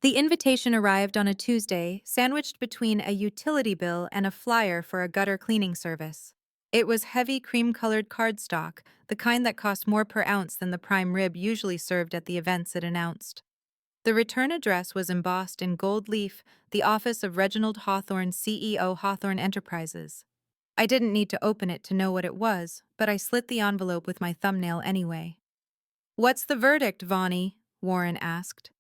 The invitation arrived on a Tuesday, sandwiched between a utility bill and a flyer for a gutter cleaning service. It was heavy cream-colored cardstock, the kind that cost more per ounce than the prime rib usually served at the events it announced. The return address was embossed in gold leaf, the office of Reginald Hawthorne, CEO, Hawthorne Enterprises. I didn't need to open it to know what it was, but I slit the envelope with my thumbnail anyway. "What's the verdict, Vonnie?" Warren asked.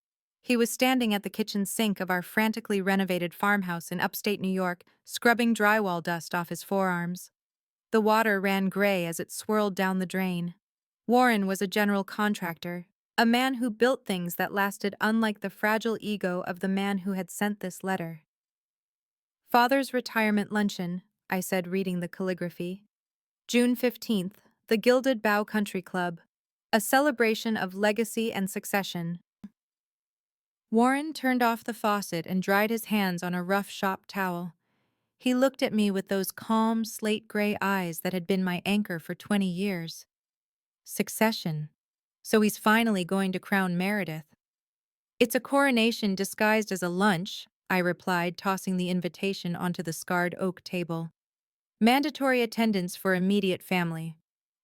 He was standing at the kitchen sink of our frantically renovated farmhouse in upstate New York, scrubbing drywall dust off his forearms. The water ran gray as it swirled down the drain. Warren was a general contractor, a man who built things that lasted, unlike the fragile ego of the man who had sent this letter. "Father's retirement luncheon," I said, reading the calligraphy. "June 15th, the Gilded Bough Country Club. A celebration of legacy and succession." Warren turned off the faucet and dried his hands on a rough shop towel. He looked at me with those calm, slate-gray eyes that had been my anchor for 20 years. Succession. So he's finally going to crown Meredith. "It's a coronation disguised as a lunch," I replied, tossing the invitation onto the scarred oak table. "Mandatory attendance for immediate family.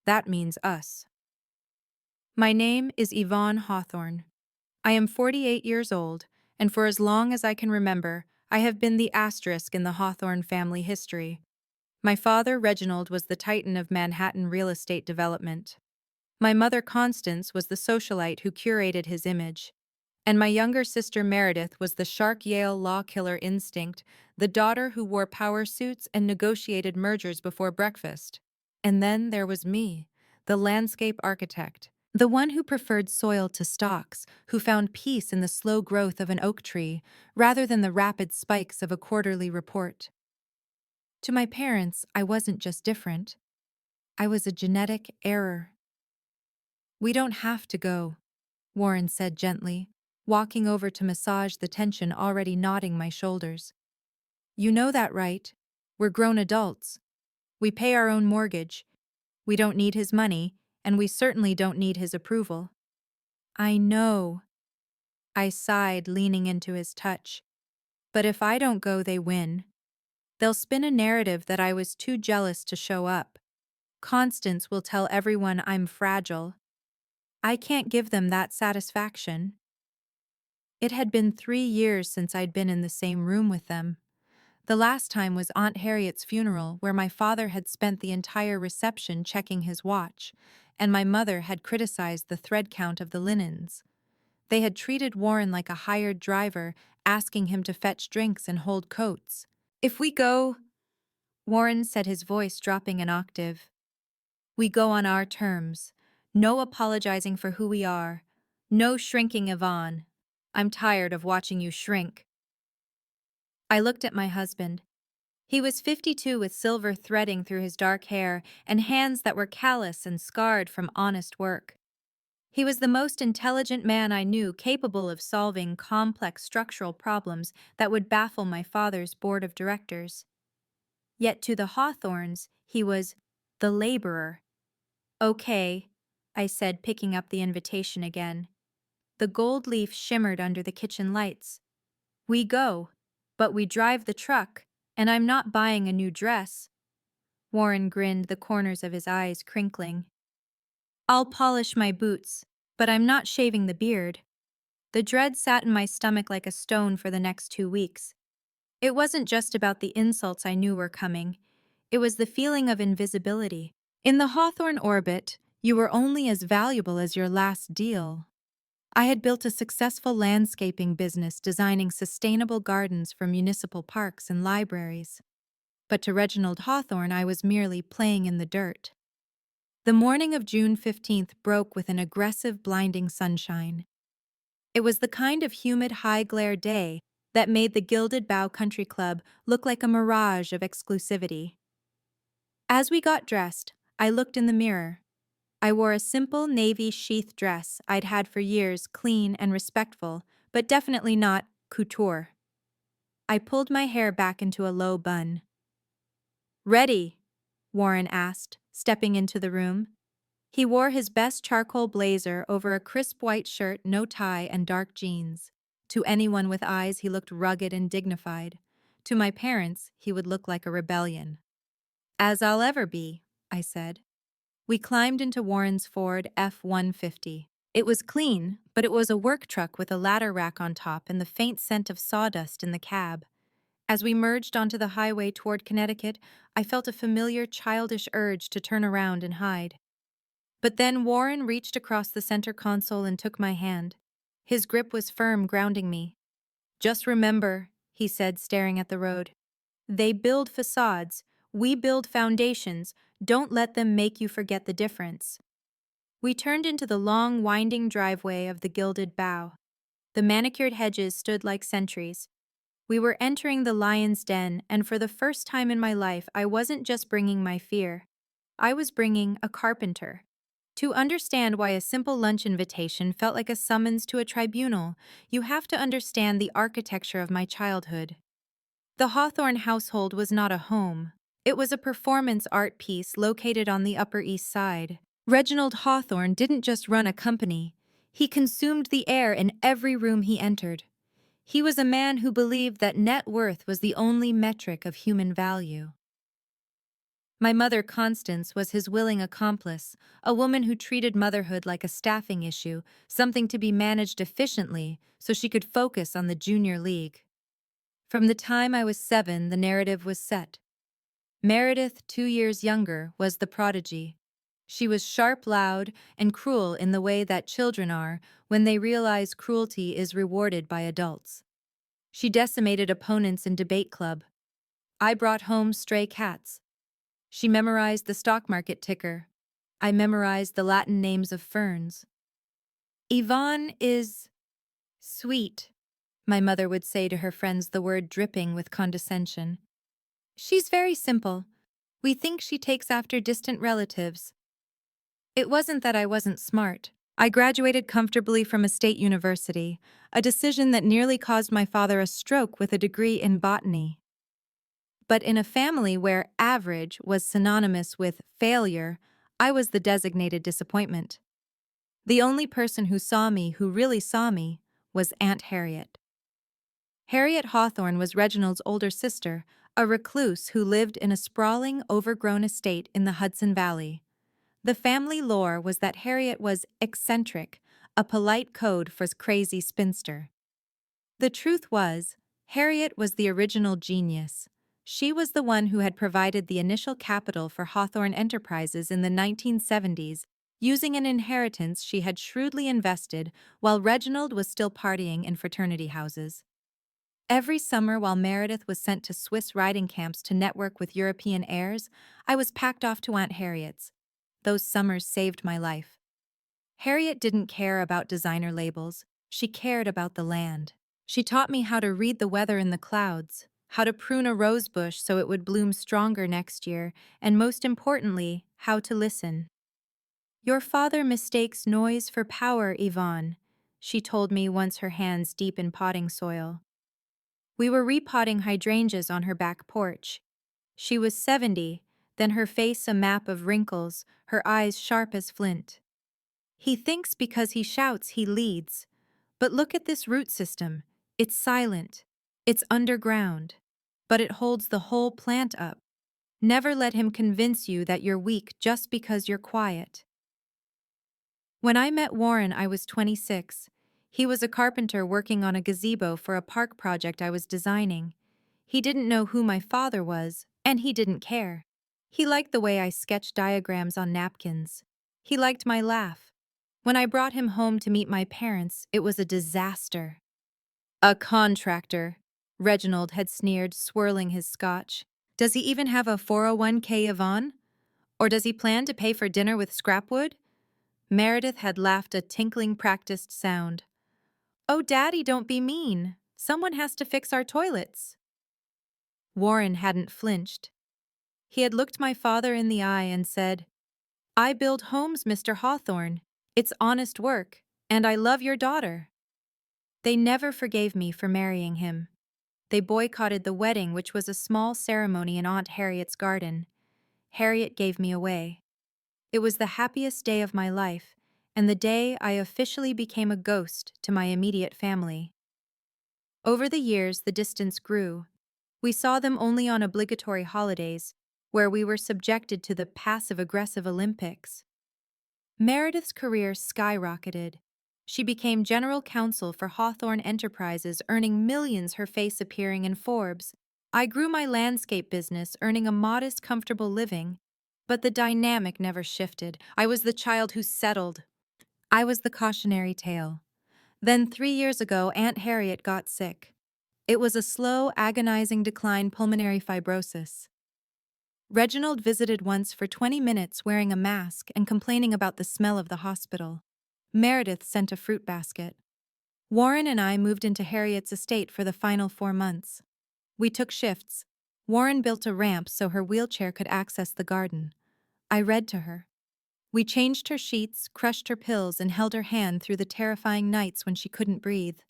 That means us." My name is Yvonne Hawthorne. I am 48 years old, and for as long as I can remember, I have been the asterisk in the Hawthorne family history. My father, Reginald, was the titan of Manhattan real estate development. My mother, Constance, was the socialite who curated his image. And my younger sister, Meredith, was the shark Yale law killer instinct, the daughter who wore power suits and negotiated mergers before breakfast. And then there was me, the landscape architect, the one who preferred soil to stalks, who found peace in the slow growth of an oak tree, rather than the rapid spikes of a quarterly report. To my parents, I wasn't just different. I was a genetic error. "We don't have to go," Warren said gently, walking over to massage the tension already knotting my shoulders. "You know that, right? We're grown adults. We pay our own mortgage. We don't need his money, and we certainly don't need his approval." "I know," I sighed, leaning into his touch. "But if I don't go, they win. They'll spin a narrative that I was too jealous to show up. Constance will tell everyone I'm fragile. I can't give them that satisfaction." It had been 3 years since I'd been in the same room with them. The last time was Aunt Harriet's funeral, where my father had spent the entire reception checking his watch, and my mother had criticized the thread count of the linens. They had treated Warren like a hired driver, asking him to fetch drinks and hold coats. "If we go," Warren said, his voice dropping an octave, "we go on our terms. No apologizing for who we are. No shrinking, Yvonne. I'm tired of watching you shrink." I looked at my husband. He was 52 with silver threading through his dark hair and hands that were callous and scarred from honest work. He was the most intelligent man I knew, capable of solving complex structural problems that would baffle my father's board of directors. Yet to the Hawthorns, he was the laborer. "Okay," I said, picking up the invitation again. The gold leaf shimmered under the kitchen lights. "We go, but we drive the truck, and I'm not buying a new dress." Warren grinned, the corners of his eyes crinkling. "I'll polish my boots, but I'm not shaving the beard." The dread sat in my stomach like a stone for the next 2 weeks. It wasn't just about the insults I knew were coming. It was the feeling of invisibility. In the Hawthorne orbit, you were only as valuable as your last deal. I had built a successful landscaping business designing sustainable gardens for municipal parks and libraries. But to Reginald Hawthorne, I was merely playing in the dirt. The morning of June 15th broke with an aggressive, blinding sunshine. It was the kind of humid, high-glare day that made the Gilded Bough Country Club look like a mirage of exclusivity. As we got dressed, I looked in the mirror. I wore a simple navy sheath dress I'd had for years, clean and respectful, but definitely not couture. I pulled my hair back into a low bun. "Ready?" Warren asked, stepping into the room. He wore his best charcoal blazer over a crisp white shirt, no tie, and dark jeans. To anyone with eyes, he looked rugged and dignified. To my parents, he would look like a rebellion. "As I'll ever be," I said. We climbed into Warren's Ford F-150. It was clean, but it was a work truck with a ladder rack on top and the faint scent of sawdust in the cab. As we merged onto the highway toward Connecticut, I felt a familiar childish urge to turn around and hide. But then Warren reached across the center console and took my hand. His grip was firm, grounding me. "Just remember," he said, staring at the road. "They build facades. We build foundations. Don't let them make you forget the difference." We turned into the long, winding driveway of the Gilded Bough. The manicured hedges stood like sentries. We were entering the lion's den, and for the first time in my life, I wasn't just bringing my fear. I was bringing a carpenter. To understand why a simple lunch invitation felt like a summons to a tribunal, you have to understand the architecture of my childhood. The Hawthorne household was not a home. It was a performance art piece located on the Upper East Side. Reginald Hawthorne didn't just run a company. He consumed the air in every room he entered. He was a man who believed that net worth was the only metric of human value. My mother, Constance, was his willing accomplice, a woman who treated motherhood like a staffing issue, something to be managed efficiently so she could focus on the junior league. From the time I was 7, the narrative was set. Meredith, 2 years younger, was the prodigy. She was sharp, loud, and cruel in the way that children are when they realize cruelty is rewarded by adults. She decimated opponents in debate club. I brought home stray cats. She memorized the stock market ticker. I memorized the Latin names of ferns. "Yvonne is sweet," my mother would say to her friends, the word dripping with condescension. "She's very simple. We think she takes after distant relatives." It wasn't that I wasn't smart. I graduated comfortably from a state university, a decision that nearly caused my father a stroke with a degree in botany. But in a family where average was synonymous with failure, I was the designated disappointment. The only person who really saw me, was Aunt Harriet. Harriet Hawthorne was Reginald's older sister, a recluse who lived in a sprawling, overgrown estate in the Hudson Valley. The family lore was that Harriet was eccentric, a polite code for crazy spinster. The truth was, Harriet was the original genius. She was the one who had provided the initial capital for Hawthorne Enterprises in the 1970s, using an inheritance she had shrewdly invested while Reginald was still partying in fraternity houses. Every summer while Meredith was sent to Swiss riding camps to network with European heirs, I was packed off to Aunt Harriet's. Those summers saved my life. Harriet didn't care about designer labels. She cared about the land. She taught me how to read the weather in the clouds, how to prune a rose bush so it would bloom stronger next year, and most importantly, how to listen. "Your father mistakes noise for power, Yvonne," she told me once, her hands deep in potting soil. We were repotting hydrangeas on her back porch. She was 70, then her face a map of wrinkles, her eyes sharp as flint. "He thinks because he shouts he leads. But look at this root system. It's silent. It's underground. But it holds the whole plant up. Never let him convince you that you're weak just because you're quiet." When I met Warren, I was 26. He was a carpenter working on a gazebo for a park project I was designing. He didn't know who my father was, and he didn't care. He liked the way I sketched diagrams on napkins. He liked my laugh. When I brought him home to meet my parents, it was a disaster. "A contractor," Reginald had sneered, swirling his scotch. "Does he even have a 401k, Yvonne? Or does he plan to pay for dinner with scrapwood?" Meredith had laughed a tinkling, practiced sound. "Oh, Daddy, don't be mean. Someone has to fix our toilets." Warren hadn't flinched. He had looked my father in the eye and said, "I build homes, Mr. Hawthorne. It's honest work, and I love your daughter." They never forgave me for marrying him. They boycotted the wedding, which was a small ceremony in Aunt Harriet's garden. Harriet gave me away. It was the happiest day of my life, and the day I officially became a ghost to my immediate family. Over the years, the distance grew. We saw them only on obligatory holidays, where we were subjected to the passive-aggressive Olympics. Meredith's career skyrocketed. She became general counsel for Hawthorne Enterprises, earning millions, her face appearing in Forbes. I grew my landscape business, earning a modest, comfortable living. But the dynamic never shifted. I was the child who settled. I was the cautionary tale. Then 3 years ago, Aunt Harriet got sick. It was a slow, agonizing decline, pulmonary fibrosis. Reginald visited once for 20 minutes wearing a mask and complaining about the smell of the hospital. Meredith sent a fruit basket. Warren and I moved into Harriet's estate for the final 4 months. We took shifts. Warren built a ramp so her wheelchair could access the garden. I read to her. We changed her sheets, crushed her pills, and held her hand through the terrifying nights when she couldn't breathe.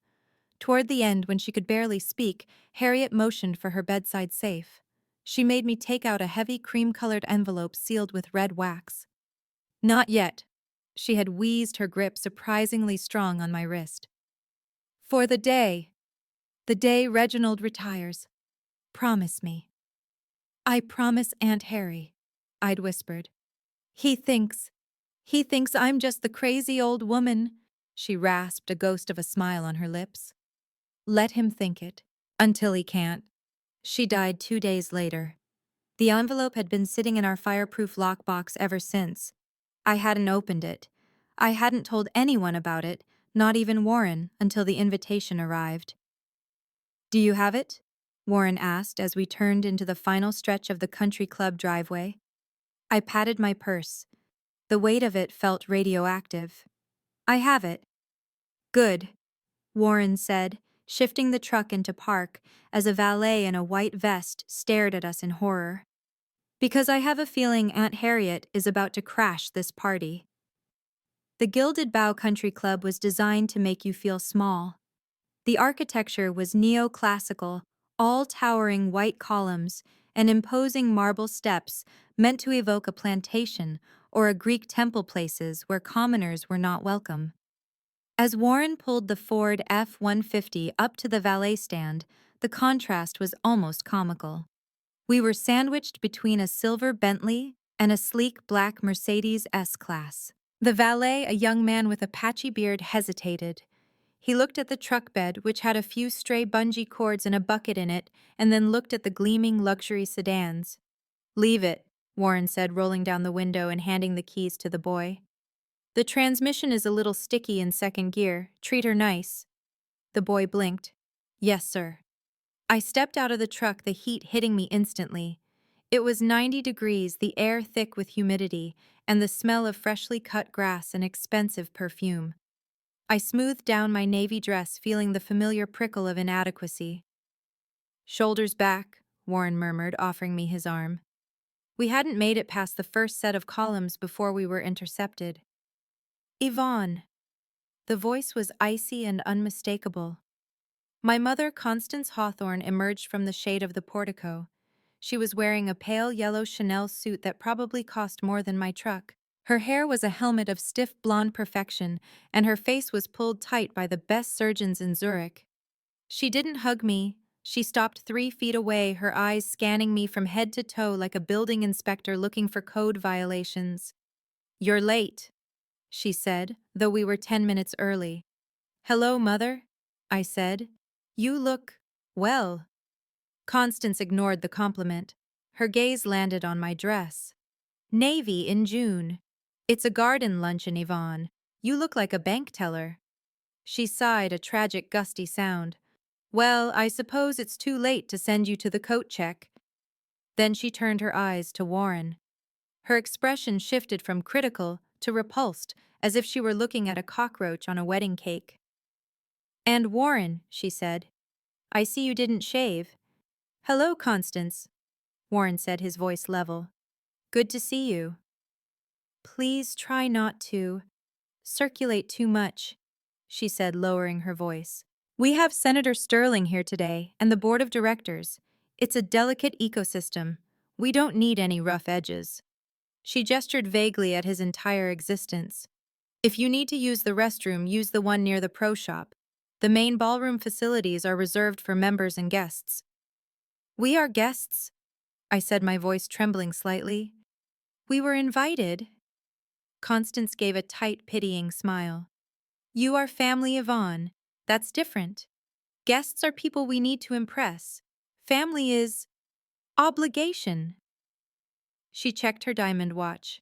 Toward the end, when she could barely speak, Harriet motioned for her bedside safe. She made me take out a heavy cream-colored envelope sealed with red wax. Not yet. She had wheezed, her grip surprisingly strong on my wrist. For the day Reginald retires. Promise me. I promise Aunt Harry, I'd whispered. He thinks I'm just the crazy old woman, she rasped, a ghost of a smile on her lips. Let him think it, until he can't. She died 2 days later. The envelope had been sitting in our fireproof lockbox ever since. I hadn't opened it. I hadn't told anyone about it, not even Warren, until the invitation arrived. Do you have it? Warren asked as we turned into the final stretch of the country club driveway. I patted my purse. The weight of it felt radioactive. I have it. Good, Warren said, shifting the truck into park as a valet in a white vest stared at us in horror. Because I have a feeling Aunt Harriet is about to crash this party. The Gilded Bough Country Club was designed to make you feel small. The architecture was neoclassical, all towering white columns and imposing marble steps meant to evoke a plantation or a Greek temple, places where commoners were not welcome. As Warren pulled the Ford F-150 up to the valet stand, the contrast was almost comical. We were sandwiched between a silver Bentley and a sleek black Mercedes S-Class. The valet, a young man with a patchy beard, hesitated. He looked at the truck bed, which had a few stray bungee cords and a bucket in it, and then looked at the gleaming luxury sedans. Leave it, Warren said, rolling down the window and handing the keys to the boy. The transmission is a little sticky in second gear. Treat her nice. The boy blinked. Yes, sir. I stepped out of the truck, the heat hitting me instantly. It was 90 degrees, the air thick with humidity, and the smell of freshly cut grass and expensive perfume. I smoothed down my navy dress, feeling the familiar prickle of inadequacy. Shoulders back, Warren murmured, offering me his arm. We hadn't made it past the first set of columns before we were intercepted. Yvonne. The voice was icy and unmistakable. My mother, Constance Hawthorne, emerged from the shade of the portico. She was wearing a pale yellow Chanel suit that probably cost more than my truck. Her hair was a helmet of stiff blonde perfection, and her face was pulled tight by the best surgeons in Zurich. She didn't hug me. She stopped 3 feet away, her eyes scanning me from head to toe like a building inspector looking for code violations. You're late, she said, though we were 10 minutes early. Hello, Mother, I said. You look, well. Constance ignored the compliment. Her gaze landed on my dress. Navy in June. It's a garden luncheon, Yvonne. You look like a bank teller. She sighed, a tragic, gusty sound. Well, I suppose it's too late to send you to the coat check. Then she turned her eyes to Warren. Her expression shifted from critical to repulsed, as if she were looking at a cockroach on a wedding cake. And Warren, she said, I see you didn't shave. Hello, Constance, Warren said, his voice level. Good to see you. Please try not to circulate too much, she said, lowering her voice. We have Senator Sterling here today and the board of directors. It's a delicate ecosystem. We don't need any rough edges. She gestured vaguely at his entire existence. If you need to use the restroom, use the one near the pro shop. The main ballroom facilities are reserved for members and guests. We are guests, I said, my voice trembling slightly. We were invited. Constance gave a tight, pitying smile. You are family Yvonne. That's different. Guests are people we need to impress. Family is obligation. She checked her diamond watch.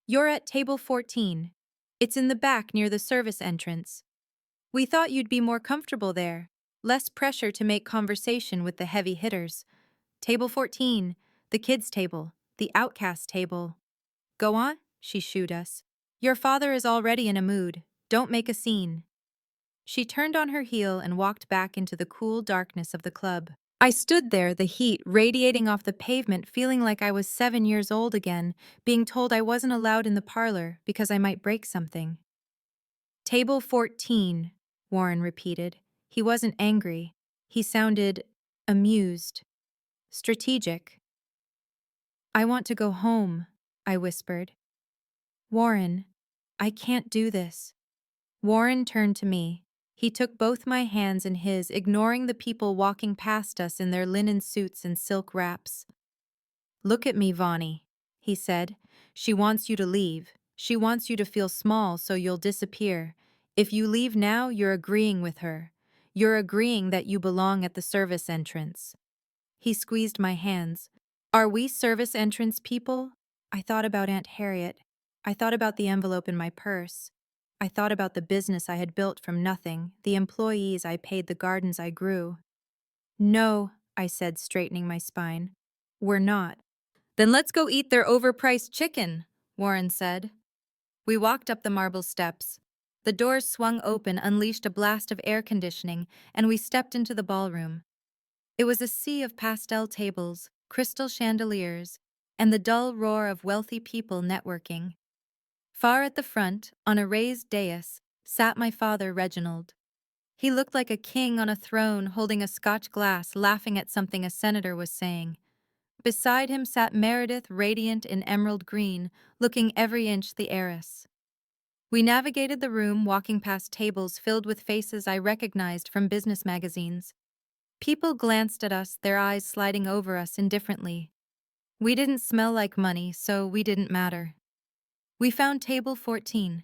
You're at table 14. It's in the back near the service entrance. We thought you'd be more comfortable there. Less pressure to make conversation with the heavy hitters. Table 14, the kids' table, the outcast table. Go on, she shooed us. Your father is already in a mood. Don't make a scene. She turned on her heel and walked back into the cool darkness of the club. I stood there, the heat radiating off the pavement, feeling like I was 7 years old again, being told I wasn't allowed in the parlor because I might break something. Table 14, Warren repeated. He wasn't angry. He sounded amused, strategic. I want to go home, I whispered. Warren, I can't do this. Warren turned to me. He took both my hands in his, ignoring the people walking past us in their linen suits and silk wraps. Look at me, Vonnie, he said. She wants you to leave. She wants you to feel small so you'll disappear. If you leave now, you're agreeing with her. You're agreeing that you belong at the service entrance. He squeezed my hands. Are we service entrance people? I thought about Aunt Harriet. I thought about the envelope in my purse. I thought about the business I had built from nothing, the employees I paid, the gardens I grew. No, I said, straightening my spine. We're not. Then let's go eat their overpriced chicken, Warren said. We walked up the marble steps. The doors swung open, unleashed a blast of air conditioning, and we stepped into the ballroom. It was a sea of pastel tables, crystal chandeliers, and the dull roar of wealthy people networking. Far at the front, on a raised dais, sat my father, Reginald. He looked like a king on a throne, holding a Scotch glass, laughing at something a senator was saying. Beside him sat Meredith, radiant in emerald green, looking every inch the heiress. We navigated the room, walking past tables filled with faces I recognized from business magazines. People glanced at us, their eyes sliding over us indifferently. We didn't smell like money, so we didn't matter. We found table 14.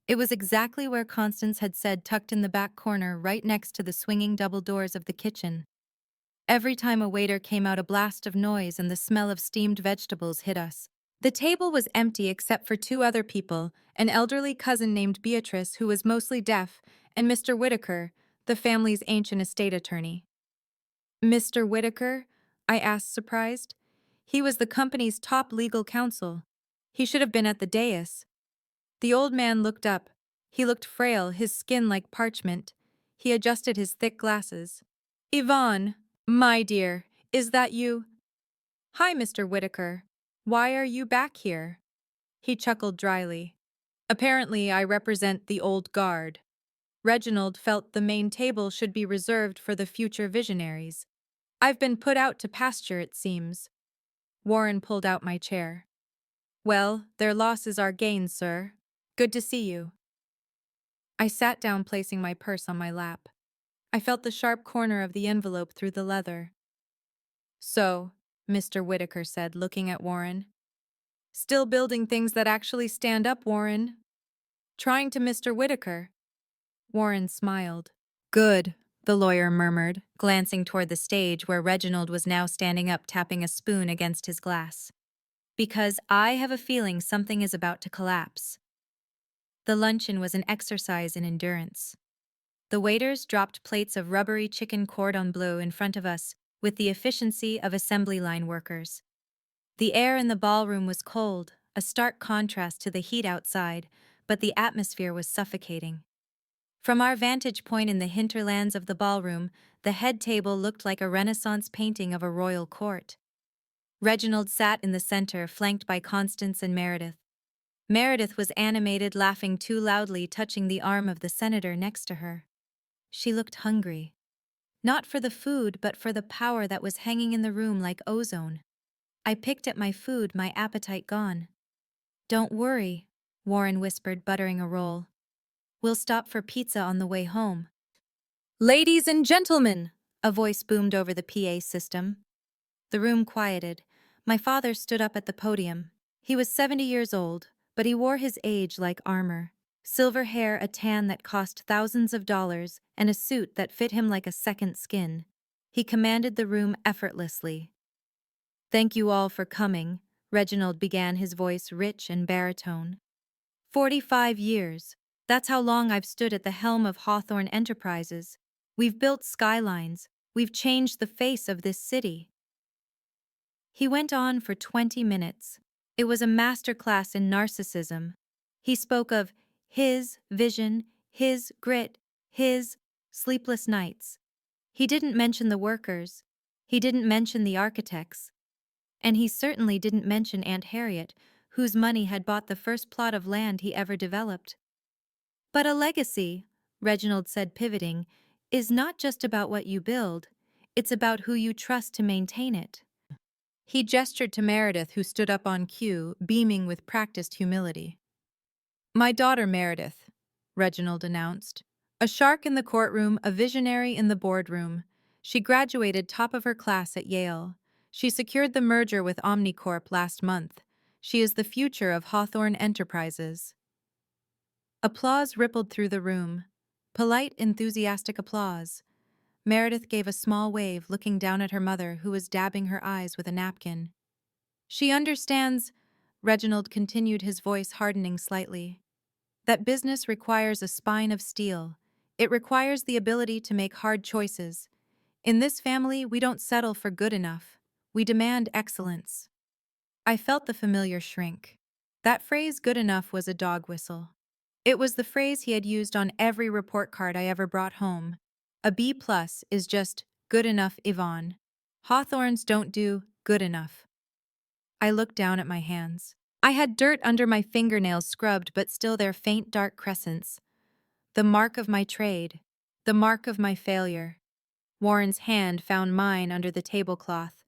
It was exactly where Constance had said, tucked in the back corner, right next to the swinging double doors of the kitchen. Every time a waiter came out, a blast of noise and the smell of steamed vegetables hit us. The table was empty except for two other people, an elderly cousin named Beatrice, who was mostly deaf, and Mr. Whitaker, the family's ancient estate attorney. Mr. Whitaker? I asked, surprised. He was the company's top legal counsel. He should have been at the dais. The old man looked up. He looked frail, his skin like parchment. He adjusted his thick glasses. Yvonne, my dear, is that you? Hi, Mr. Whitaker. Why are you back here? He chuckled dryly. Apparently, I represent the old guard. Reginald felt the main table should be reserved for the future visionaries. I've been put out to pasture, it seems. Warren pulled out my chair. Well, their loss is our gain, sir. Good to see you. I sat down, placing my purse on my lap. I felt the sharp corner of the envelope through the leather. So, Mr. Whitaker said, looking at Warren. Still building things that actually stand up, Warren. Trying to, Mr. Whitaker. Warren smiled. Good, the lawyer murmured, glancing toward the stage where Reginald was now standing up, tapping a spoon against his glass. Because I have a feeling something is about to collapse. The luncheon was an exercise in endurance. The waiters dropped plates of rubbery chicken cordon bleu in front of us with the efficiency of assembly line workers. The air in the ballroom was cold, a stark contrast to the heat outside, but the atmosphere was suffocating. From our vantage point in the hinterlands of the ballroom, the head table looked like a Renaissance painting of a royal court. Reginald sat in the center, flanked by Constance and Meredith. Meredith was animated, laughing too loudly, touching the arm of the senator next to her. She looked hungry. Not for the food, but for the power that was hanging in the room like ozone. I picked at my food, my appetite gone. Don't worry, Warren whispered, buttering a roll. We'll stop for pizza on the way home. Ladies and gentlemen, a voice boomed over the PA system. The room quieted. My father stood up at the podium. He was 70 years old, but he wore his age like armor. Silver hair, a tan that cost thousands of dollars, and a suit that fit him like a second skin. He commanded the room effortlessly. "Thank you all for coming," Reginald began, his voice rich and baritone. 45 years. That's how long I've stood at the helm of Hawthorne Enterprises. We've built skylines. We've changed the face of this city. He went on for 20 minutes. It was a masterclass in narcissism. He spoke of his vision, his grit, his sleepless nights. He didn't mention the workers. He didn't mention the architects. And he certainly didn't mention Aunt Harriet, whose money had bought the first plot of land he ever developed. But a legacy, Reginald said, pivoting, is not just about what you build, it's about who you trust to maintain it. He gestured to Meredith, who stood up on cue, beaming with practiced humility. "My daughter Meredith," Reginald announced. "A shark in the courtroom, a visionary in the boardroom. She graduated top of her class at Yale. She secured the merger with Omnicorp last month. She is the future of Hawthorne Enterprises." Applause rippled through the room. Polite, enthusiastic applause. Meredith gave a small wave, looking down at her mother, who was dabbing her eyes with a napkin. "She understands," Reginald continued, his voice hardening slightly, "that business requires a spine of steel. It requires the ability to make hard choices. In this family, we don't settle for good enough. We demand excellence." I felt the familiar shrink. That phrase, good enough, was a dog whistle. It was the phrase he had used on every report card I ever brought home. A B+ is just good enough, Yvonne. Hawthorns don't do good enough. I looked down at my hands. I had dirt under my fingernails, scrubbed, but still their faint dark crescents. The mark of my trade. The mark of my failure. Warren's hand found mine under the tablecloth.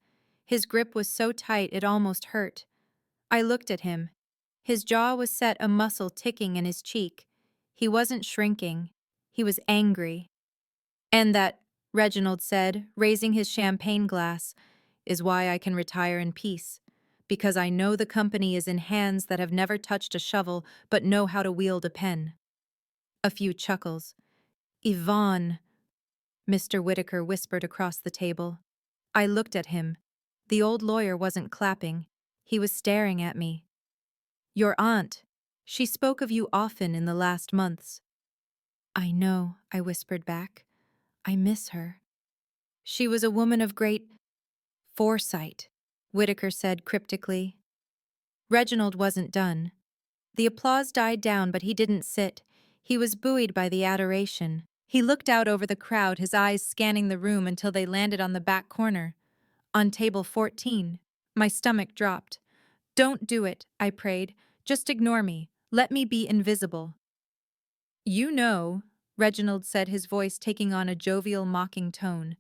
His grip was so tight it almost hurt. I looked at him. His jaw was set, a muscle ticking in his cheek. He wasn't shrinking. He was angry. "And that," Reginald said, raising his champagne glass, "is why I can retire in peace. Because I know the company is in hands that have never touched a shovel but know how to wield a pen." A few chuckles. "Yvonne," Mr. Whitaker whispered across the table. I looked at him. The old lawyer wasn't clapping. He was staring at me. "Your aunt. She spoke of you often in the last months." "I know," I whispered back. "I miss her." "She was a woman of great foresight," Whitaker said cryptically. Reginald wasn't done. The applause died down, but he didn't sit. He was buoyed by the adoration. He looked out over the crowd, his eyes scanning the room until they landed on the back corner. On table 14. My stomach dropped. "Don't do it," I prayed. "Just ignore me. Let me be invisible." "You know," Reginald said, his voice taking on a jovial, mocking tone.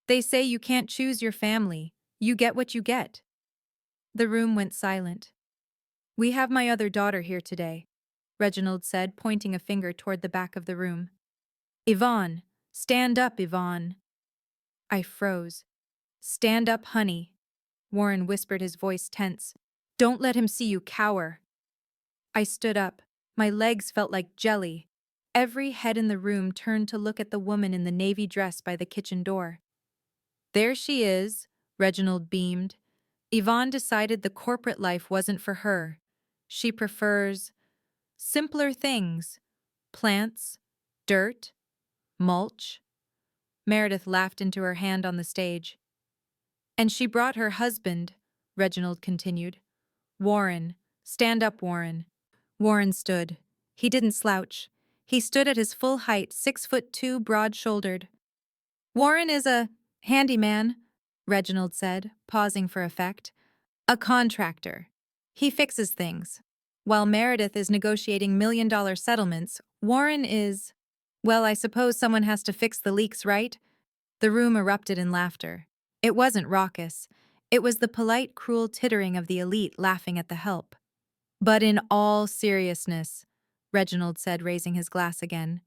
"They say you can't choose your family. You get what you get." The room went silent. "We have my other daughter here today," Reginald said, pointing a finger toward the back of the room. "Yvonne, stand up, Yvonne." I froze. "Stand up, honey," Warren whispered, his voice tense. "Don't let him see you cower." I stood up. My legs felt like jelly. Every head in the room turned to look at the woman in the navy dress by the kitchen door. "There she is," Reginald beamed. "Yvonne decided the corporate life wasn't for her. She prefers simpler things. Plants, dirt, mulch." Meredith laughed into her hand on the stage. "And she brought her husband," Reginald continued. "Warren. Stand up, Warren." Warren stood. He didn't slouch. He stood at his full height, 6'2", broad-shouldered. "Warren is a handyman," Reginald said, pausing for effect. "A contractor. He fixes things. While Meredith is negotiating million-dollar settlements, Warren is... Well, I suppose someone has to fix the leaks, right?" The room erupted in laughter. It wasn't raucous. It was the polite, cruel tittering of the elite laughing at the help. "But in all seriousness," Reginald said, raising his glass again,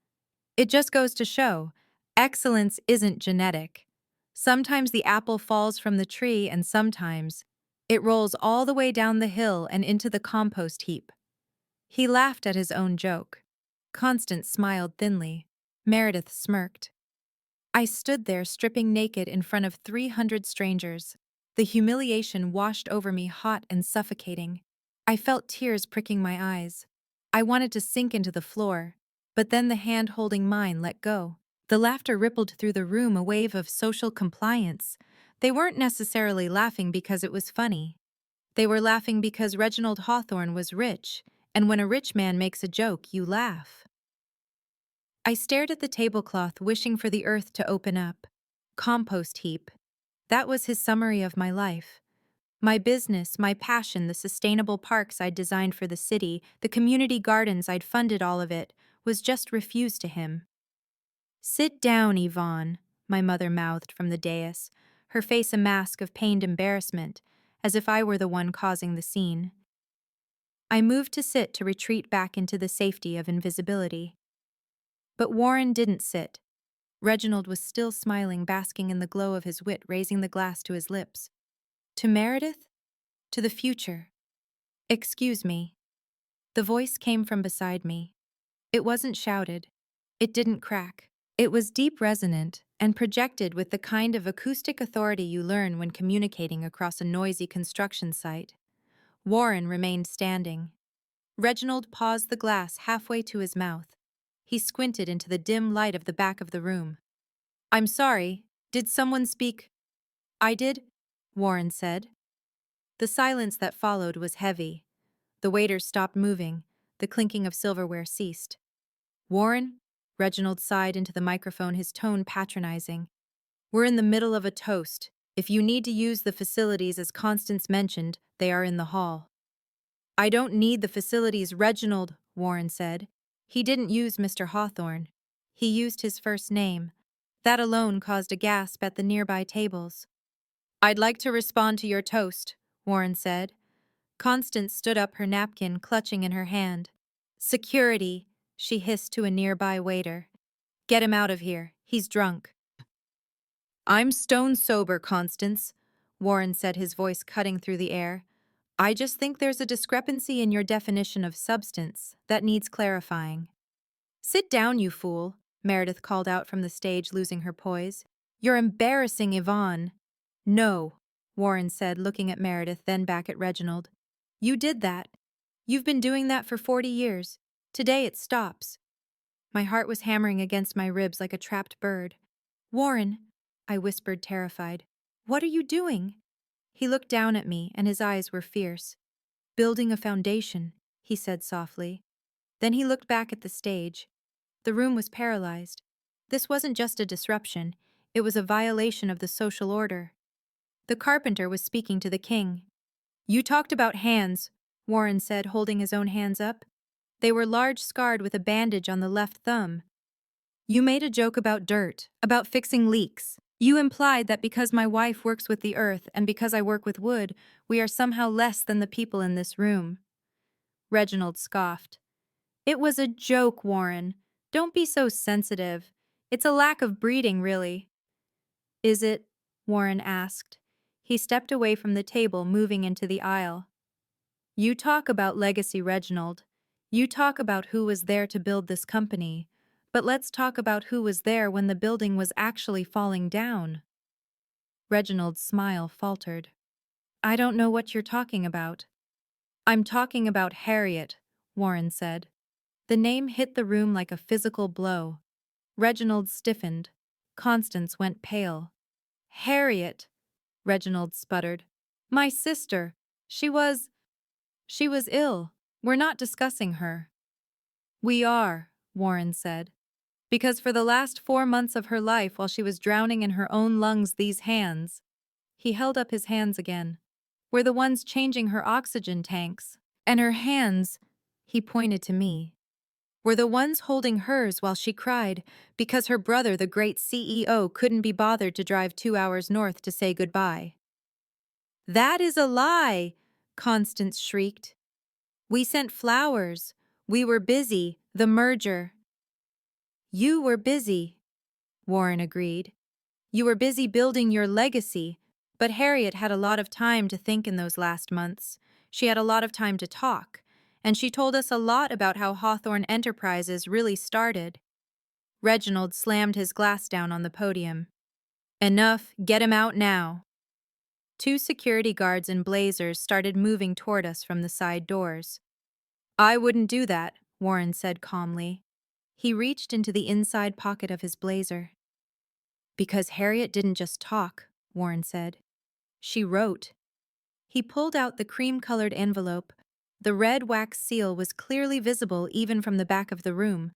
"it just goes to show, Excellence isn't genetic. Sometimes the apple falls from the tree and sometimes it rolls all the way down the hill and into the compost heap. He laughed at his own joke. Constance smiled thinly. Meredith smirked. I stood there stripping naked in front of 300 strangers. The humiliation washed over me hot and suffocating. I felt tears pricking my eyes. I wanted to sink into the floor, but then the hand holding mine let go. The laughter rippled through the room, a wave of social compliance. They weren't necessarily laughing because it was funny. They were laughing because Reginald Hawthorne was rich, and when a rich man makes a joke, you laugh. I stared at the tablecloth, wishing for the earth to open up. Compost heap. That was his summary of my life. My business, my passion, the sustainable parks I'd designed for the city, the community gardens I'd funded, all of it was just refused to him. Sit down, Yvonne, my mother mouthed from the dais, her face a mask of pained embarrassment, as if I were the one causing the scene. I moved to sit, to retreat back into the safety of invisibility. But Warren didn't sit. Reginald was still smiling, basking in the glow of his wit, raising the glass to his lips. To Meredith? To the future. Excuse me. The voice came from beside me. It wasn't shouted. It didn't crack. It was deep, resonant, and projected with the kind of acoustic authority you learn when communicating across a noisy construction site. Warren remained standing. Reginald paused the glass halfway to his mouth. He squinted into the dim light of the back of the room. I'm sorry, did someone speak? I did, Warren said. The silence that followed was heavy. The waiters stopped moving. The clinking of silverware ceased. Warren? Reginald sighed into the microphone, his tone patronizing. We're in the middle of a toast. If you need to use the facilities as Constance mentioned, they are in the hall. I don't need the facilities, Reginald, Warren said. He didn't use Mr. Hawthorne. He used his first name. That alone caused a gasp at the nearby tables. I'd like to respond to your toast, Warren said. Constance stood up, her napkin clutching in her hand. Security, she hissed to a nearby waiter. Get him out of here. He's drunk. I'm stone sober, Constance, Warren said, his voice cutting through the air. I just think there's a discrepancy in your definition of substance that needs clarifying. Sit down, you fool, Meredith called out from the stage, losing her poise. You're embarrassing Yvonne. No, Warren said, looking at Meredith, then back at Reginald. You did that. You've been doing that for 40 years. Today it stops. My heart was hammering against my ribs like a trapped bird. Warren, I whispered, terrified. What are you doing? He looked down at me, and his eyes were fierce. Building a foundation, he said softly. Then he looked back at the stage. The room was paralyzed. This wasn't just a disruption, it was a violation of the social order. The carpenter was speaking to the king. You talked about hands, Warren said, holding his own hands up. They were large, scarred with a bandage on the left thumb. You made a joke about dirt, about fixing leaks. You implied that because my wife works with the earth and because I work with wood, we are somehow less than the people in this room. Reginald scoffed. It was a joke, Warren. Don't be so sensitive. It's a lack of breeding, really. Is it? Warren asked. He stepped away from the table, moving into the aisle. You talk about legacy, Reginald. You talk about who was there to build this company. But let's talk about who was there when the building was actually falling down. Reginald's smile faltered. I don't know what you're talking about. I'm talking about Harriet, Warren said. The name hit the room like a physical blow. Reginald stiffened. Constance went pale. Harriet, Reginald sputtered. My sister. She was ill. We're not discussing her. We are, Warren said. Because for the last 4 months of her life, while she was drowning in her own lungs, these hands, he held up his hands again, were the ones changing her oxygen tanks. And her hands, he pointed to me, were the ones holding hers while she cried because her brother, the great CEO, couldn't be bothered to drive 2 hours north to say goodbye. That is a lie, Constance shrieked. We sent flowers. We were busy. The merger. You were busy. Warren agreed. You were busy building your legacy, but Harriet had a lot of time to think in those last months. She had a lot of time to talk, and she told us a lot about how Hawthorne Enterprises really started. Reginald slammed his glass down on the podium. Enough, get him out now. Two security guards in blazers started moving toward us from the side doors. I wouldn't do that, Warren said calmly. He reached into the inside pocket of his blazer. Because Harriet didn't just talk, Warren said. She wrote. He pulled out the cream-colored envelope. The red wax seal was clearly visible even from the back of the room.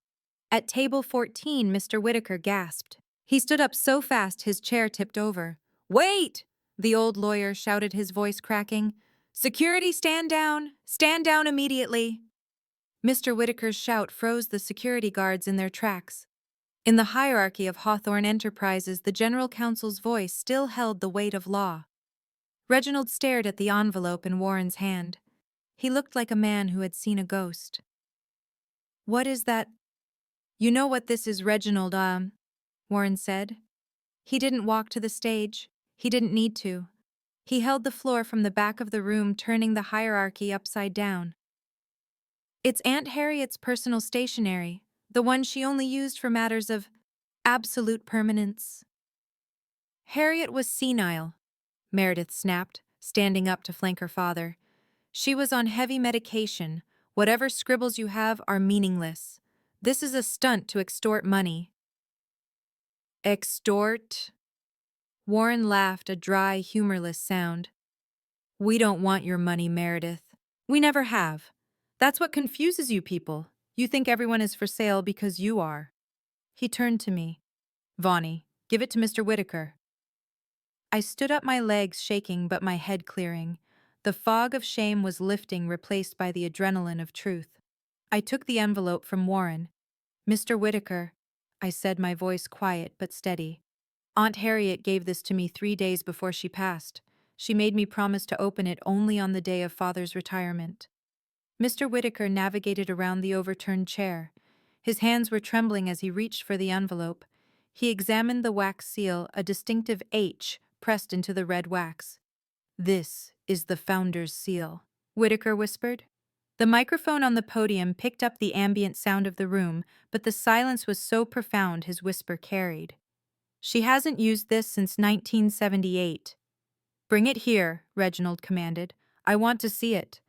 At table 14, Mr. Whitaker gasped. He stood up so fast his chair tipped over. Wait! The old lawyer shouted, his voice cracking. Security, stand down! Stand down immediately! Mr. Whitaker's shout froze the security guards in their tracks. In the hierarchy of Hawthorne Enterprises, the general counsel's voice still held the weight of law. Reginald stared at the envelope in Warren's hand. He looked like a man who had seen a ghost. What is that? You know what this is, Reginald, Warren said. He didn't walk to the stage. He didn't need to. He held the floor from the back of the room, turning the hierarchy upside down. It's Aunt Harriet's personal stationery, the one she only used for matters of absolute permanence. Harriet was senile, Meredith snapped, standing up to flank her father. She was on heavy medication. Whatever scribbles you have are meaningless. This is a stunt to extort money. Extort? Warren laughed, a dry, humorless sound. We don't want your money, Meredith. We never have. That's what confuses you people. You think everyone is for sale because you are. He turned to me. Vonnie, give it to Mr. Whitaker. I stood up, my legs shaking but my head clearing. The fog of shame was lifting, replaced by the adrenaline of truth. I took the envelope from Warren. Mr. Whitaker, I said, my voice quiet but steady. Aunt Harriet gave this to me 3 days before she passed. She made me promise to open it only on the day of Father's retirement. Mr. Whitaker navigated around the overturned chair. His hands were trembling as he reached for the envelope. He examined the wax seal, a distinctive H pressed into the red wax. This is the founder's seal, Whitaker whispered. The microphone on the podium picked up the ambient sound of the room, but the silence was so profound his whisper carried. She hasn't used this since 1978. Bring it here, Reginald commanded. I want to see it.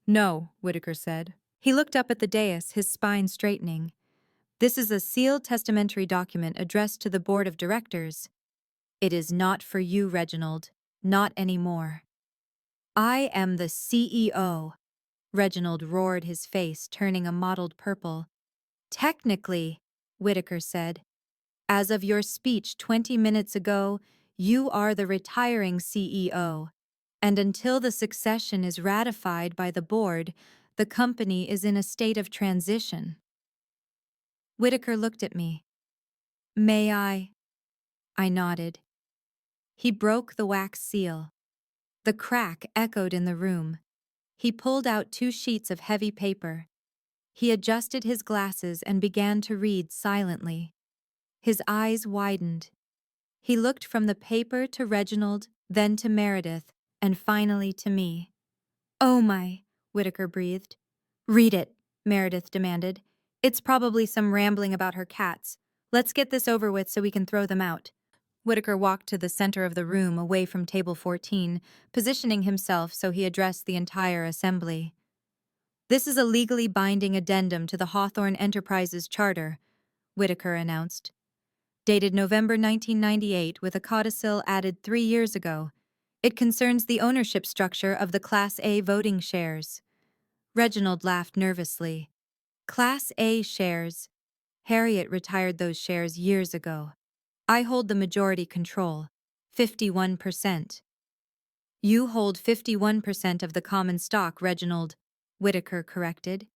No, Whitaker said. He looked up at the dais, his spine straightening. This is a sealed testamentary document addressed to the board of directors. It is not for you, Reginald. Not anymore. I am the CEO. Reginald roared, his face turning a mottled purple. Technically, Whitaker said. As of your speech 20 minutes ago, you are the retiring CEO. And until the succession is ratified by the board, the company is in a state of transition. Whitaker looked at me. May I? I nodded. He broke the wax seal. The crack echoed in the room. He pulled out 2 sheets of heavy paper. He adjusted his glasses and began to read silently. His eyes widened. He looked from the paper to Reginald, then to Meredith, and finally to me. Oh my, Whitaker breathed. Read it, Meredith demanded. It's probably some rambling about her cats. Let's get this over with so we can throw them out. Whitaker walked to the center of the room, away from table 14, positioning himself so he addressed the entire assembly. This is a legally binding addendum to the Hawthorne Enterprises Charter, Whitaker announced. Dated November 1998 with a codicil added 3 years ago. It concerns the ownership structure of the Class A voting shares. Reginald laughed nervously. Class A shares. Harriet retired those shares years ago. I hold the majority control, 51%. You hold 51% of the common stock, Reginald, Whitaker corrected.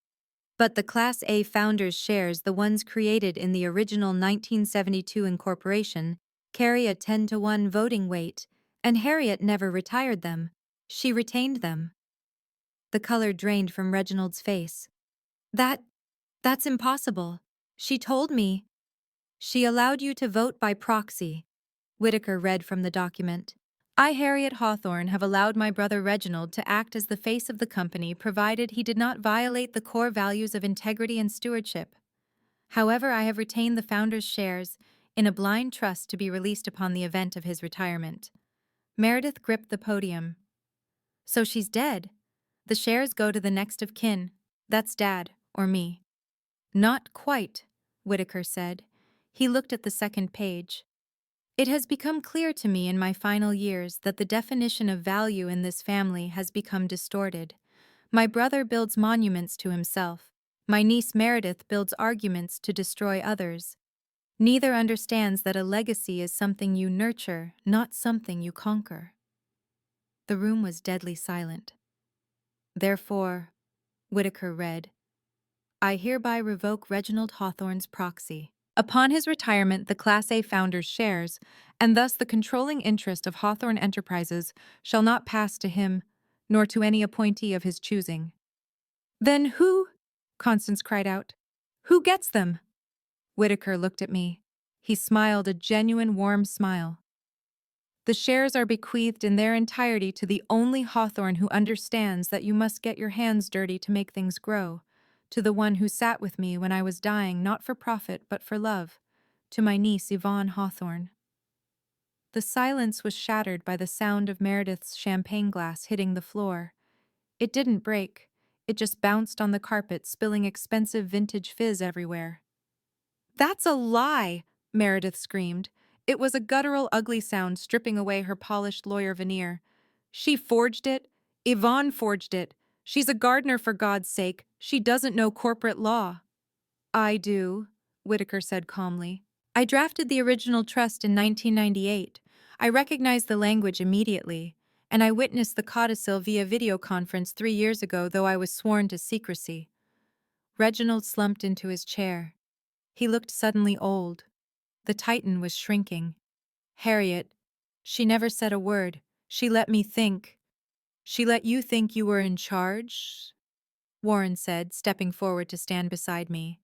But the Class A founders' shares, the ones created in the original 1972 incorporation, carry a 10-to-1 voting weight, and Harriet never retired them. She retained them. The color drained from Reginald's face. That's impossible. She told me. She allowed you to vote by proxy, Whitaker read from the document. I, Harriet Hawthorne, have allowed my brother Reginald to act as the face of the company provided he did not violate the core values of integrity and stewardship. However, I have retained the founder's shares in a blind trust to be released upon the event of his retirement. Meredith gripped the podium. So she's dead. The shares go to the next of kin. That's Dad, or me. Not quite, Whitaker said. He looked at the second page. It has become clear to me in my final years that the definition of value in this family has become distorted. My brother builds monuments to himself. My niece Meredith builds arguments to destroy others. Neither understands that a legacy is something you nurture, not something you conquer. The room was deadly silent. Therefore, Whitaker read, I hereby revoke Reginald Hawthorne's proxy. Upon his retirement, the Class A founder's shares, and thus the controlling interest of Hawthorne Enterprises, shall not pass to him, nor to any appointee of his choosing. Then who? Constance cried out. Who gets them? Whitaker looked at me. He smiled a genuine warm smile. The shares are bequeathed in their entirety to the only Hawthorne who understands that you must get your hands dirty to make things grow, to the one who sat with me when I was dying not for profit but for love, to my niece Yvonne Hawthorne. The silence was shattered by the sound of Meredith's champagne glass hitting the floor. It didn't break. It just bounced on the carpet, spilling expensive vintage fizz everywhere. That's a lie, Meredith screamed. It was a guttural, ugly sound stripping away her polished lawyer veneer. She forged it. Yvonne forged it. She's a gardener, for God's sake. She doesn't know corporate law. I do, Whitaker said calmly. I drafted the original trust in 1998. I recognized the language immediately, and I witnessed the codicil via video conference 3 years ago, though I was sworn to secrecy. Reginald slumped into his chair. He looked suddenly old. The Titan was shrinking. Harriet, she never said a word. She let me think. She let you think you were in charge? Warren said, stepping forward to stand beside me.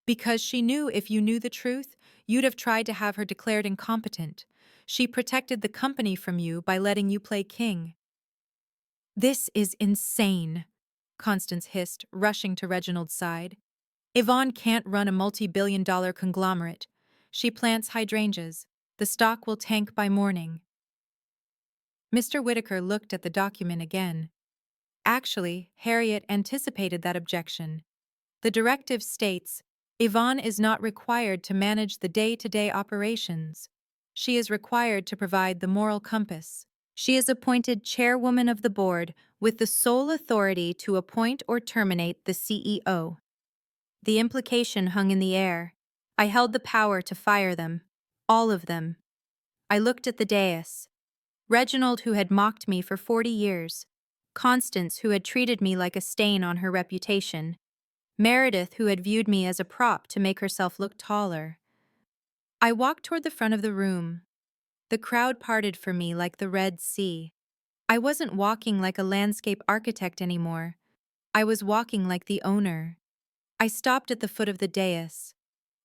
Because she knew if you knew the truth, you'd have tried to have her declared incompetent. She protected the company from you by letting you play king. This is insane, Constance hissed, rushing to Reginald's side. Yvonne can't run a multi-billion-dollar conglomerate. She plants hydrangeas. The stock will tank by morning. Mr. Whitaker looked at the document again. Actually, Harriet anticipated that objection. The directive states, Yvonne is not required to manage the day-to-day operations. She is required to provide the moral compass. She is appointed chairwoman of the board with the sole authority to appoint or terminate the CEO. The implication hung in the air. I held the power to fire them. All of them. I looked at the dais. Reginald, who had mocked me for 40 years. Constance, who had treated me like a stain on her reputation. Meredith, who had viewed me as a prop to make herself look taller. I walked toward the front of the room. The crowd parted for me like the Red Sea. I wasn't walking like a landscape architect anymore. I was walking like the owner. I stopped at the foot of the dais.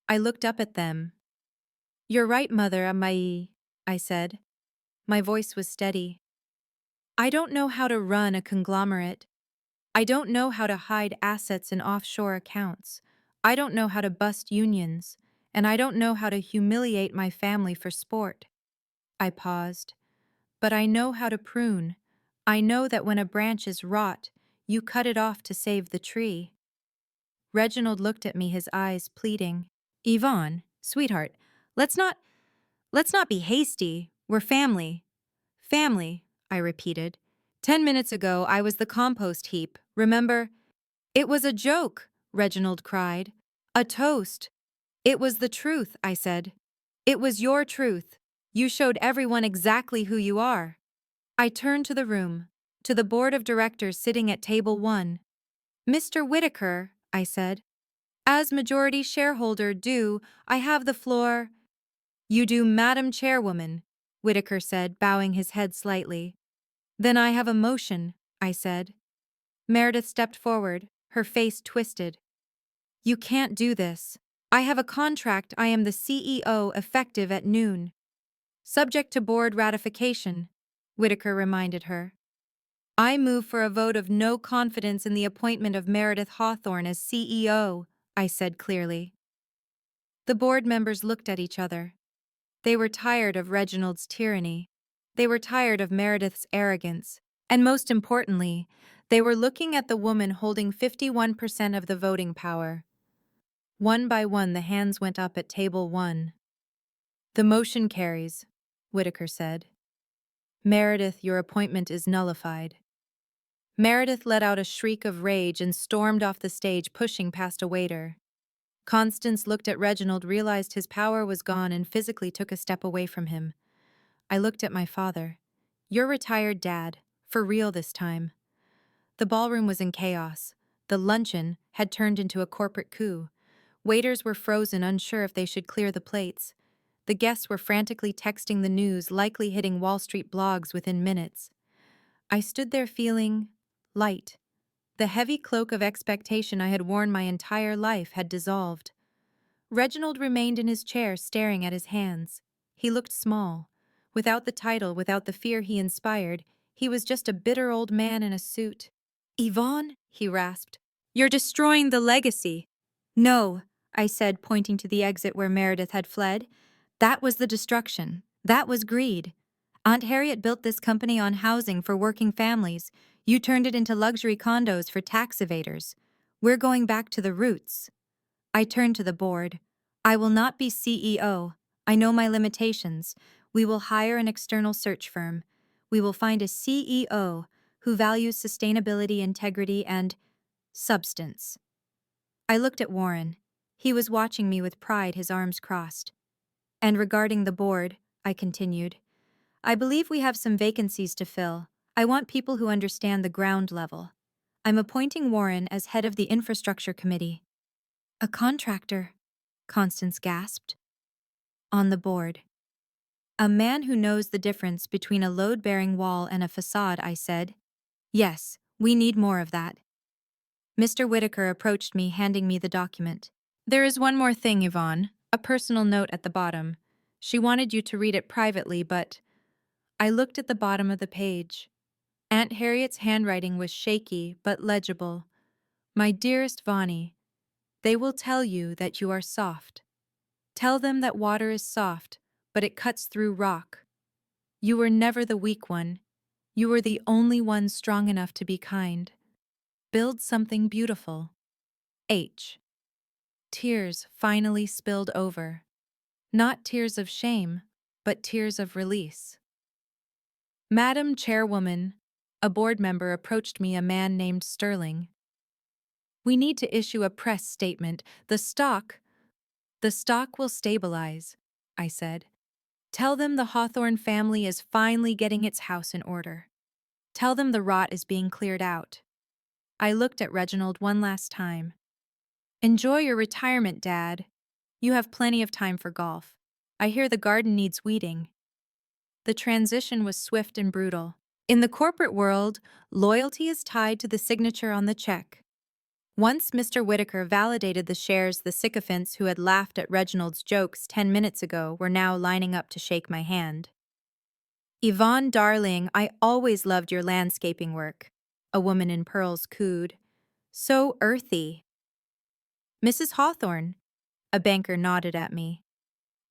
I looked up at them. You're right, Mother Amai, I said. My voice was steady. I don't know how to run a conglomerate. I don't know how to hide assets in offshore accounts. I don't know how to bust unions. And I don't know how to humiliate my family for sport. I paused. But I know how to prune. I know that when a branch is rot, you cut it off to save the tree. Reginald looked at me, his eyes pleading. Yvonne, sweetheart, let's not be hasty. We're family. Family, I repeated. 10 minutes ago, I was the compost heap, remember? It was a joke, Reginald cried. A toast. It was the truth, I said. It was your truth. You showed everyone exactly who you are. I turned to the room, to the board of directors sitting at table 1. Mr. Whitaker, I said. As majority shareholder, I have the floor? You do, Madam Chairwoman, Whitaker said, bowing his head slightly. Then I have a motion, I said. Meredith stepped forward, her face twisted. You can't do this. I have a contract. I am the CEO effective at noon. Subject to board ratification, Whitaker reminded her. I move for a vote of no confidence in the appointment of Meredith Hawthorne as CEO, I said clearly. The board members looked at each other. They were tired of Reginald's tyranny. They were tired of Meredith's arrogance. And most importantly, they were looking at the woman holding 51% of the voting power. One by one, the hands went up at table 1. The motion carries, Whitaker said. Meredith, your appointment is nullified. Meredith let out a shriek of rage and stormed off the stage, pushing past a waiter. Constance looked at Reginald, realized his power was gone, and physically took a step away from him. I looked at my father. You're retired, Dad. For real this time. The ballroom was in chaos. The luncheon had turned into a corporate coup. Waiters were frozen, unsure if they should clear the plates. The guests were frantically texting the news, likely hitting Wall Street blogs within minutes. I stood there feeling light. The heavy cloak of expectation I had worn my entire life had dissolved. Reginald remained in his chair, staring at his hands. He looked small. Without the title, without the fear he inspired, he was just a bitter old man in a suit. Yvonne, he rasped, you're destroying the legacy. No, I said, pointing to the exit where Meredith had fled. That was the destruction. That was greed. Aunt Harriet built this company on housing for working families. You turned it into luxury condos for tax evaders. We're going back to the roots. I turned to the board. I will not be CEO. I know my limitations. We will hire an external search firm. We will find a CEO who values sustainability, integrity, and substance. I looked at Warren. He was watching me with pride, his arms crossed. And regarding the board, I continued, I believe we have some vacancies to fill. I want people who understand the ground level. I'm appointing Warren as head of the infrastructure committee. A contractor, Constance gasped. On the board. A man who knows the difference between a load-bearing wall and a facade, I said. Yes, we need more of that. Mr. Whitaker approached me, handing me the document. There is one more thing, Yvonne, a personal note at the bottom. She wanted you to read it privately, but I looked at the bottom of the page. Aunt Harriet's handwriting was shaky but legible. My dearest Vonnie, they will tell you that you are soft. Tell them that water is soft, but it cuts through rock. You were never the weak one. You were the only one strong enough to be kind. Build something beautiful. H. Tears finally spilled over. Not tears of shame, but tears of release. Madam Chairwoman, a board member approached me, a man named Sterling. We need to issue a press statement. The stock will stabilize, I said. Tell them the Hawthorne family is finally getting its house in order. Tell them the rot is being cleared out. I looked at Reginald one last time. Enjoy your retirement, Dad. You have plenty of time for golf. I hear the garden needs weeding. The transition was swift and brutal. In the corporate world, loyalty is tied to the signature on the check. Once Mr. Whitaker validated the shares, the sycophants who had laughed at Reginald's jokes 10 minutes ago were now lining up to shake my hand. Yvonne, darling, I always loved your landscaping work, a woman in pearls cooed. So earthy. Mrs. Hawthorne, a banker nodded at me.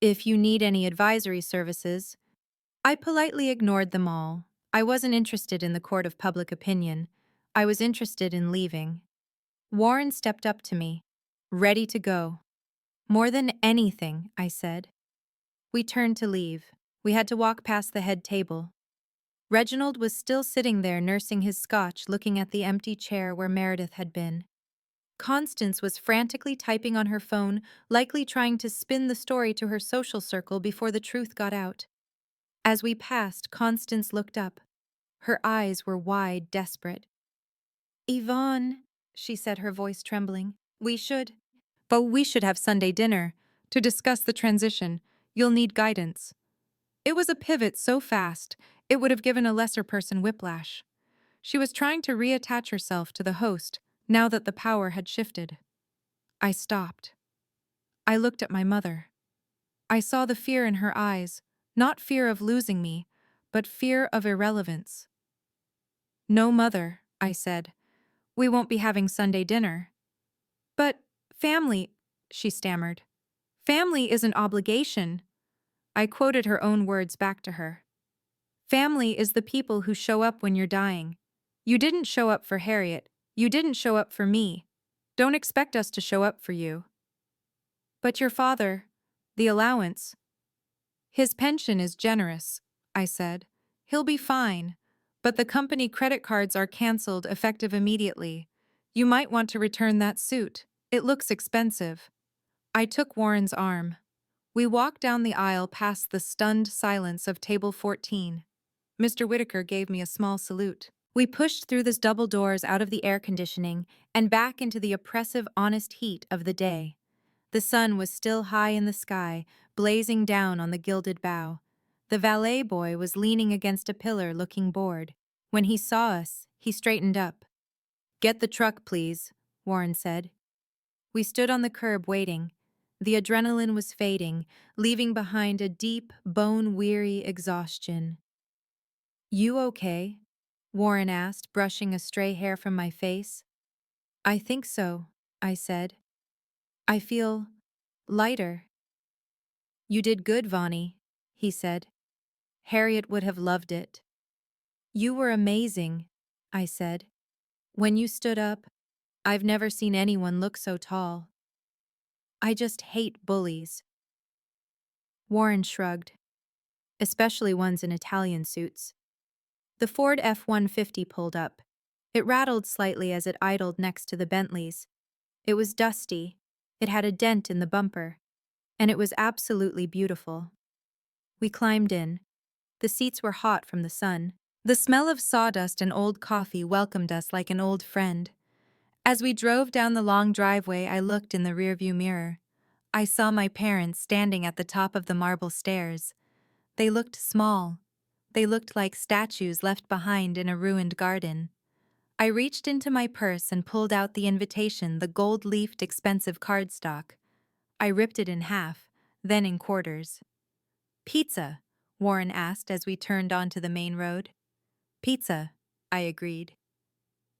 If you need any advisory services. I politely ignored them all. I wasn't interested in the court of public opinion. I was interested in leaving. Warren stepped up to me, ready to go. More than anything, I said. We turned to leave. We had to walk past the head table. Reginald was still sitting there nursing his scotch, looking at the empty chair where Meredith had been. Constance was frantically typing on her phone, likely trying to spin the story to her social circle before the truth got out. As we passed, Constance looked up. Her eyes were wide, desperate. Yvonne, she said, her voice trembling, we should have Sunday dinner to discuss the transition. You'll need guidance. It was a pivot so fast, it would have given a lesser person whiplash. She was trying to reattach herself to the host now that the power had shifted. I stopped. I looked at my mother. I saw the fear in her eyes, not fear of losing me, but fear of irrelevance. No, mother, I said. We won't be having Sunday dinner. But family, she stammered. Family isn't obligation. I quoted her own words back to her. Family is the people who show up when you're dying. You didn't show up for Harriet. You didn't show up for me. Don't expect us to show up for you. But your father, the allowance. His pension is generous, I said. He'll be fine. But the company credit cards are canceled effective immediately. You might want to return that suit. It looks expensive. I took Warren's arm. We walked down the aisle past the stunned silence of table 14. Mr. Whitaker gave me a small salute. We pushed through the double doors out of the air conditioning and back into the oppressive, honest heat of the day. The sun was still high in the sky, blazing down on the gilded bow. The valet boy was leaning against a pillar looking bored. When he saw us, he straightened up. "Get the truck, please," Warren said. We stood on the curb waiting. The adrenaline was fading, leaving behind a deep, bone-weary exhaustion. "You okay?" Warren asked, brushing a stray hair from my face. "I think so," I said. "I feel lighter." "You did good, Vonnie," he said. "Harriet would have loved it." "You were amazing," I said. "When you stood up, I've never seen anyone look so tall." "I just hate bullies." Warren shrugged, especially ones in Italian suits. The Ford F-150 pulled up. It rattled slightly as it idled next to the Bentleys. It was dusty, it had a dent in the bumper, and it was absolutely beautiful. We climbed in. The seats were hot from the sun. The smell of sawdust and old coffee welcomed us like an old friend. As we drove down the long driveway, I looked in the rearview mirror. I saw my parents standing at the top of the marble stairs. They looked small. They looked like statues left behind in a ruined garden. I reached into my purse and pulled out the invitation, the gold-leafed expensive cardstock. I ripped it in half, then in quarters. "Pizza?" Warren asked as we turned onto the main road. "Pizza," I agreed.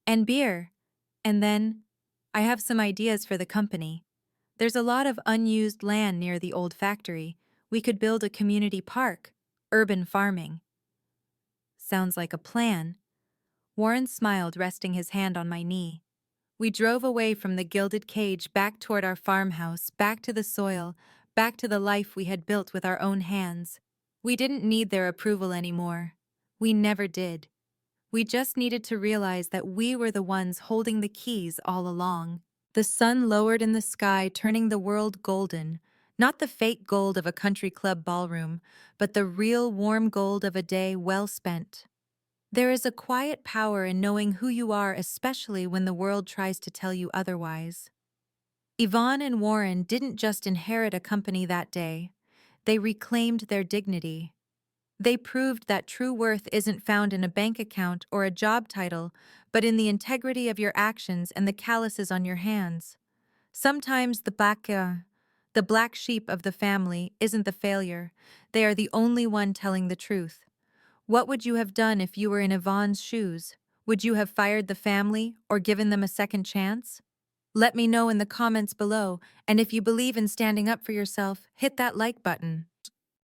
"And beer. And then, I have some ideas for the company. There's a lot of unused land near the old factory. We could build a community park, urban farming." "Sounds like a plan." Warren smiled, resting his hand on my knee. We drove away from the gilded cage, back toward our farmhouse, back to the soil, back to the life we had built with our own hands. We didn't need their approval anymore. We never did. We just needed to realize that we were the ones holding the keys all along. The sun lowered in the sky, turning the world golden, not the fake gold of a country club ballroom, but the real warm gold of a day well spent. There is a quiet power in knowing who you are, especially when the world tries to tell you otherwise. Yvonne and Warren didn't just inherit a company that day. They reclaimed their dignity. They proved that true worth isn't found in a bank account or a job title, but in the integrity of your actions and the calluses on your hands. Sometimes the black sheep of the family isn't the failure. They are the only one telling the truth. What would you have done if you were in Yvonne's shoes? Would you have fired the family or given them a second chance? Let me know in the comments below, and if you believe in standing up for yourself, hit that like button.